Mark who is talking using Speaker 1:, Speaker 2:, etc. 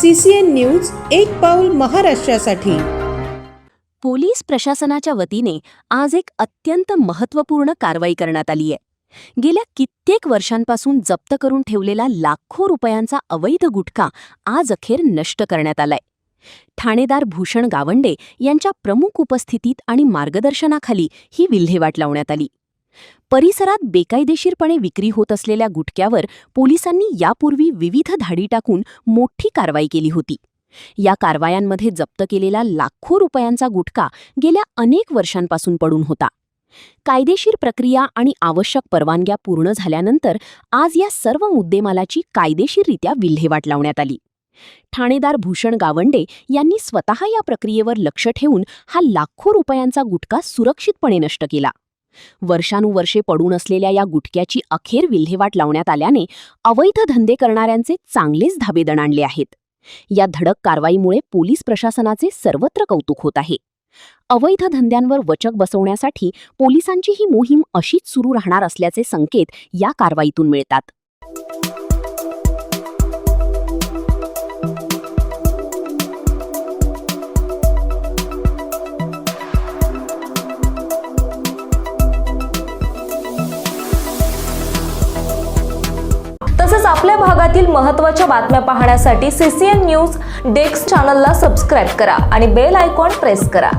Speaker 1: CCN news एक पाऊल महाराष्ट्रासाठी।
Speaker 2: पोलीस प्रशासनाच्या वतीने आज एक अत्यंत महत्त्वपूर्ण कारवाई करण्यात आली आहे। गेल्या कित्येक वर्षांपासून जप्त करून ठेवलेला लाखो रुपयांचा अवैध गुटखा आज अखेर नष्ट करण्यात आलाय। ठाणेदार भूषण गावंडे यांच्या प्रमुख उपस्थितीत आणि मार्गदर्शनाखाली ही विल्हेवाट लावण्यात आली। परिसरात बेकायदेशीरपणे विक्री होत असलेल्या गुटख्यावर पोलिसांनी यापूर्वी विविध धाडी टाकून मोठी कारवाई केली होती। या कारवायांमध्ये जप्त केलेला लाखो रुपयांचा गुटखा गेल्या अनेक वर्षांपासून पडून होता। कायदेशीर प्रक्रिया आणि आवश्यक परवानग्या पूर्ण झाल्यानंतर आज या सर्व मुद्देमालाची कायदेशीररित्या विल्हेवाट लावण्यात आली। ठाणेदार भूषण गावंडे यांनी स्वतः या प्रक्रियेवर लक्ष ठेवून हा लाखो रुपयांचा गुटखा सुरक्षितपणे नष्ट केला। वर्षानुवर्षे पडून असलेल्या या गुटख्याची अखेर विल्हेवाट लावण्यात आल्याने अवैध धंदे करणाऱ्यांचे चांगलेच धाबे दणाणले आहेत। या धडक कारवाईमुळे पोलीस प्रशासनाचे सर्वत्र कौतुक होत आहे। अवैध धंद्यांवर वचक बसवण्यासाठी पोलिसांची ही मोहीम अशीच सुरू राहणार असल्याचे संकेत या कारवाईतून मिळतात।
Speaker 3: तसेच आपल्या भागातील महत्त्वाच्या बातम्या पाहण्यासाठी CCN न्यूज डेस्क चॅनलला सबस्क्राइब करा आणि बेल आयकॉन प्रेस करा।